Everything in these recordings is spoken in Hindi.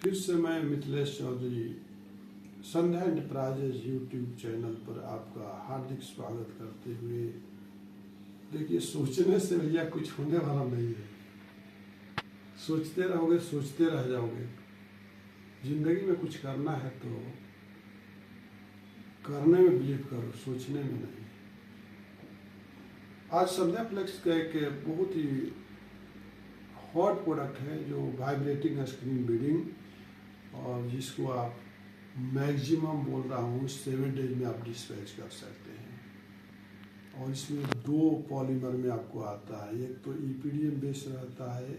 फिर से मैं मिथिलेश चौधरी संध्या एंटरप्राइजेज यूट्यूब चैनल पर आपका हार्दिक स्वागत करते हुए, देखिए सोचने से भैया कुछ होने वाला नहीं है। सोचते रहोगे, सोचते रह जाओगे। जिंदगी में कुछ करना है तो करने में बिलीव करो, सोचने में नहीं। आज संध्या फ्लेक्स का एक बहुत ही हॉट प्रोडक्ट है जो वाइब्रेटिंग स्क्रीन बीडिंग, और जिसको आप मैक्सिमम बोल रहा हूँ 7 डेज में आप डिस्पैच कर सकते हैं। और इसमें 2 पॉलीमर में आपको आता है, एक तो ईपीडीएम बेस रहता है,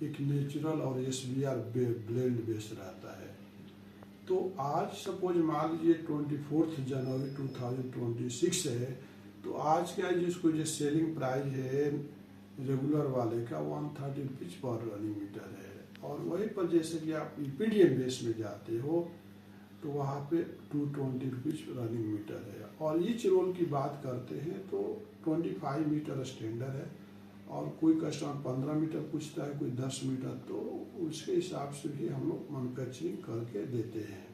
एक नेचुरल और एसबीआर ब्लेंड बेस रहता है। तो आज सपोज मान लीजिए 24 जनवरी 2026 है, तो आज का जिसको जो सेलिंग प्राइस है रेगुलर वाले का 130 रुपीज पर रनिंग मीटर है। और वहीं पर जैसे कि आप ईपीडीएम बेस में जाते हो तो वहाँ पे 220 रुपीज रनिंग मीटर है। और ईच रोल की बात करते हैं तो 25 मीटर स्टैंडर्ड है, और कोई कस्टमर 15 मीटर पूछता है, कोई 10 मीटर, तो उसके हिसाब से भी हम लोग मैन्युफैक्चरिंग करके देते हैं।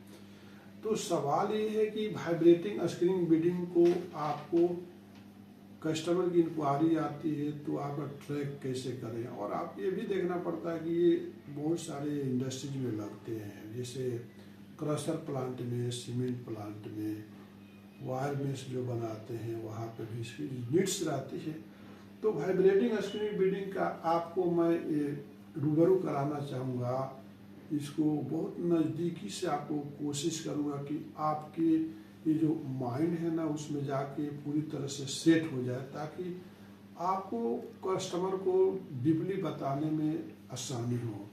तो सवाल ये है कि वाइब्रेटिंग स्क्रीन बीडिंग को आपको कस्टमर की इंक्वायरी आती है तो आप ट्रैक कैसे करें। और आप ये भी देखना पड़ता है कि ये बहुत सारे इंडस्ट्रीज में लगते हैं, जैसे क्रशर प्लांट में, सीमेंट प्लांट में, वायर मेश जो बनाते हैं वहाँ पे भी इसकी नीड्स रहती है। तो वाइब्रेटिंग स्क्रीन बीडिंग का आपको मैं ये रूबरू कराना चाहूँगा, इसको बहुत नज़दीकी से आपको कोशिश करूँगा कि आपके ये जो माइंड है ना उसमें जाके पूरी तरह से सेट हो जाए, ताकि आपको कस्टमर को डीपली बताने में आसानी हो।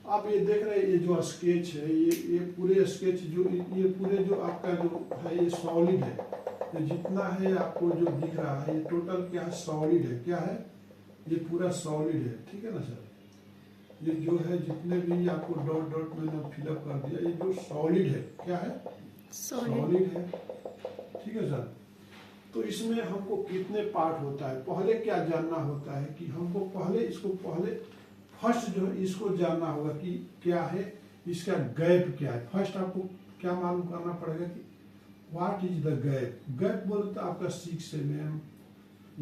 आप ये देख रहे हैं, ये जो स्केच है, ये पूरे स्केच जो ये पूरे जो आपका जो है ये सॉलिड है। ये जितना है आपको जो दिख रहा है ये टोटल क्या है, सॉलिड है। क्या है ये, पूरा सॉलिड है, ठीक है ना सर। ये जो है जितने भी आपको डॉट डॉट मैंने फिलअप कर दिया, ये जो सॉलिड है, क्या है, सॉलिड है, ठीक है सर। तो इसमें हमको कितने पार्ट होता है, पहले क्या जानना होता है कि हमको पहले फर्स्ट जो है इसको जानना होगा कि क्या है, इसका गैप क्या है। फर्स्ट आपको क्या मालूम करना पड़ेगा कि what is the gap. Gap बोले तो आपका 6 mm,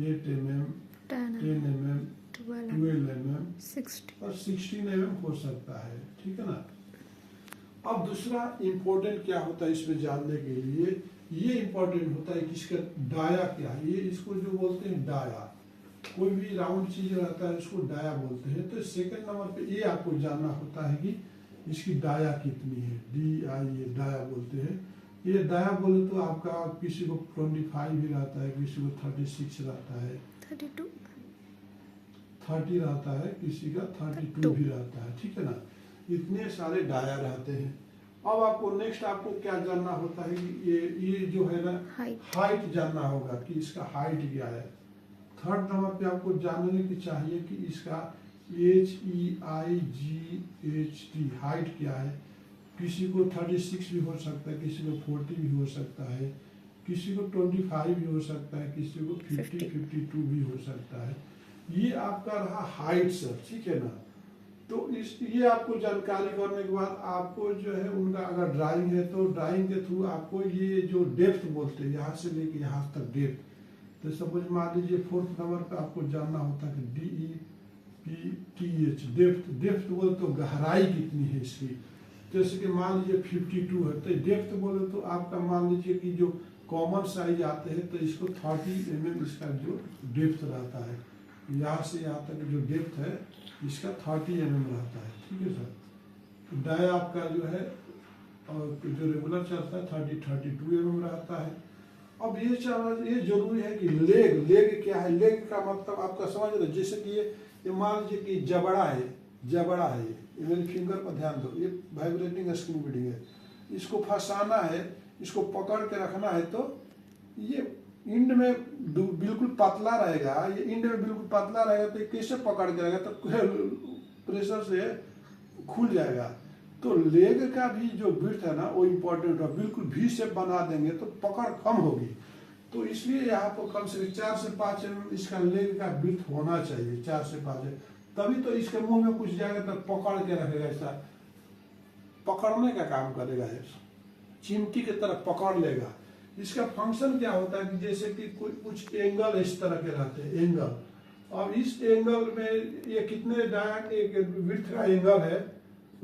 8 mm, 10 mm, 12 mm, 16 और 16 mm हो सकता है, ठीक है ना। अब दूसरा इम्पोर्टेंट क्या होता है इसमें जानने के लिए, ये इम्पोर्टेंट होता है कि इसका डाया क्या है। ये इसको जो बोलते हैं डाया, कोई भी राउंड चीज रहता है उसको डाया बोलते हैं। तो सेकंड नंबर पे ये आपको जानना होता है कि इसकी डाया कितनी है, DI, ये डाया बोलते हैं। ये डाया बोले तो आपका किसी को 25 भी रहता है, किसी को 36 रहता है, 30 रहता है, किसी का 32 भी रहता है, ठीक है ना। इतने सारे डाया रहते हैं। अब आपको नेक्स्ट आपको क्या जानना होता है कि ये जो है ना हाइट जानना होगा कि इसका हाइट क्या है। थर्ड नंबर पे आपको जानने की चाहिए कि इसका HEIGHT हाइट क्या है। किसी को 36 भी हो सकता है, किसी को 40 भी हो सकता है, किसी को 25 भी हो सकता है, किसी को 52 भी हो सकता है। ये आपका रहा हाइट सर, ठीक है ना। तो ये आपको जानकारी करने के बाद आपको जो है उनका अगर ड्राइंग है तो ड्राइंग के थ्रू आपको ये जो डेप्थ बोलते हैं यहाँ से लेके यहाँ तक डेप्थ। तो सपोज मान लीजिए 4th नंबर पे आपको जानना होता है कि DEPTH डेप्थ बोले तो गहराई कितनी है इसकी। जैसे कि मान लीजिए 52 है, तो डेप्थ बोले तो आपका मान लीजिए कि जो कॉमन साइज आते हैं तो इसको 30 mm इसका जो डेप्थ रहता है, यहाँ से यहाँ तक जो डेप्थ है इसका 30 mm रहता है, ठीक है सर। तो डाया आपका जो है और जो रेगुलर चलता है 32 mm रहता है। अब ये जरूरी है कि लेग क्या है। लेग का मतलब आपका समझ रहे, जैसे कि ये मान लीजिए कि जबड़ा है, ये मेरी फिंगर पर ध्यान दो, ये वाइब्रेटिंग स्क्रीन बीडिंग है। इसको फंसाना है, इसको पकड़ के रखना है, तो ये इंड में बिल्कुल पतला रहेगा, ये इंड में बिल्कुल पतला रहेगा तो कैसे पकड़ के रहेगा, तो प्रेशर से खुल जाएगा। तो लेग का भी जो विड्थ है ना वो इम्पोर्टेंट है। बिल्कुल भी शेप बना देंगे तो पकड़ कम होगी। तो इसलिए यहाँ पर कम से कम 4 से 5 mm इसका लेग का विड्थ होना चाहिए, 4 से 5 तभी तो इसके मुंह में कुछ जाएगा तो पकड़ के रखेगा ऐसा। पकड़ने का काम करेगा, है चिमटी की तरह पकड़ लेगा। इसका फंक्शन क्या होता है कि जैसे कि कोई कुछ एंगल इस तरह के रहते हैं, एंगल, अब इस एंगल में ये कितने एक विड्थ का एंगल है,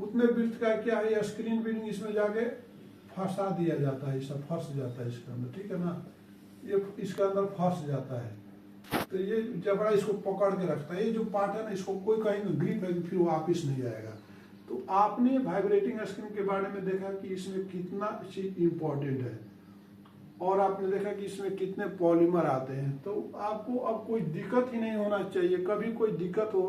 उतने विड्थ का क्या है, ये स्क्रीन बीडिंग इसमें जाके फंसा दिया जाता है, इसमें फंस जाता है इसके अंदर, ठीक है ना, ये इसके अंदर फंस जाता है। तो ये जबड़ा इसको पकड़ के रखता है, ये जो पार्ट है ना, इसको कोई कहीं ग्रिप है फिर वापिस नहीं आएगा। तो आपने वाइब्रेटिंग स्क्रीन के बारे में देखा कि इसमें कितना चीज इम्पोर्टेंट है, और आपने देखा कि इसमें कितने पॉलीमर आते हैं। तो आपको अब कोई दिक्कत ही नहीं होना चाहिए। कभी कोई दिक्कत हो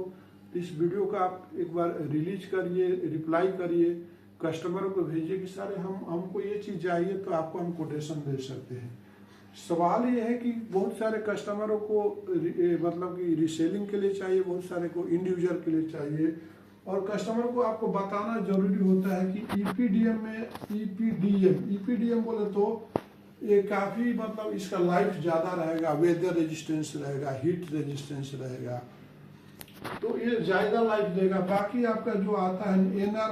तो इस वीडियो का आप एक बार रिलीज करिए, रिप्लाई करिए, कस्टमरों को भेजिए कि सर हमको ये चीज़ चाहिए, तो आपको हम कोटेशन दे सकते हैं। सवाल ये है कि बहुत सारे कस्टमरों को मतलब कि रीसेलिंग के लिए चाहिए, बहुत सारे को इंडिविजुअल के लिए चाहिए, और कस्टमर को आपको बताना जरूरी होता है कि ईपीडीएम में ईपीडीएम बोले तो ये काफ़ी मतलब इसका लाइफ ज़्यादा रहेगा, वेदर रेजिस्टेंस रहेगा, हीट रेजिस्टेंस रहेगा, तो ये ज़्यादा लाइफ देगा। बाकी आपका जो आता है NR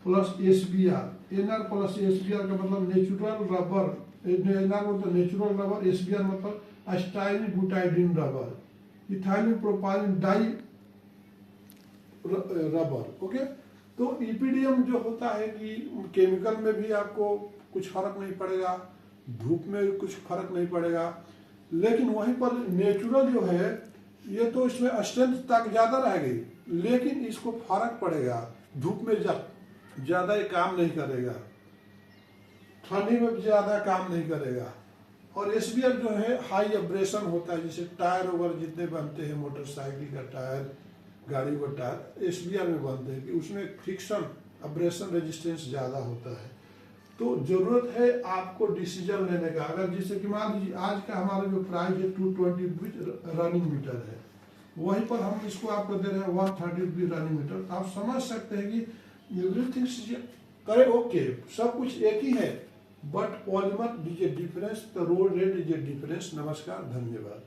plus SBR, NR plus SBR का मतलब नेचुरल रबर, एनआर मतलब नेचुरल रबर, एसबीआर मतलब styrene butadiene rubber, ethylene propylene diene rubber. Okay, तो ईपीडीएम जो होता है कि केमिकल में भी आपको कुछ फर्क नहीं पड़ेगा, धूप में कुछ फर्क नहीं पड़ेगा, लेकिन वहीं पर नेचुरल जो है ये तो इसमें स्ट्रेंथ तक ज़्यादा रहेगी, लेकिन इसको फर्क पड़ेगा, धूप में ज़्यादा ये काम नहीं करेगा, ठंडी में ज़्यादा काम नहीं करेगा। और एसबीआर जो है हाई एब्रेशन होता है, जैसे टायर वगैरह जितने बनते हैं, मोटरसाइकिल का टायर, गाड़ी का टायर एसबीआर में बनते हैं कि उसमें फ्रिक्शन एब्रेशन रेजिस्टेंस ज़्यादा होता है। तो जरूरत है आपको डिसीजन लेने का। अगर जैसे कि मान लीजिए आज का हमारा जो प्राइस है 220 रुपीज रनिंग मीटर है, वहीं पर हम इसको आपको दे रहे हैं 130 रुपीज रनिंग मीटर। आप समझ सकते हैं कि एवरीथिंग करे ओके, सब कुछ एक ही है, but polymer is a difference, the road rate is a difference. नमस्कार, धन्यवाद।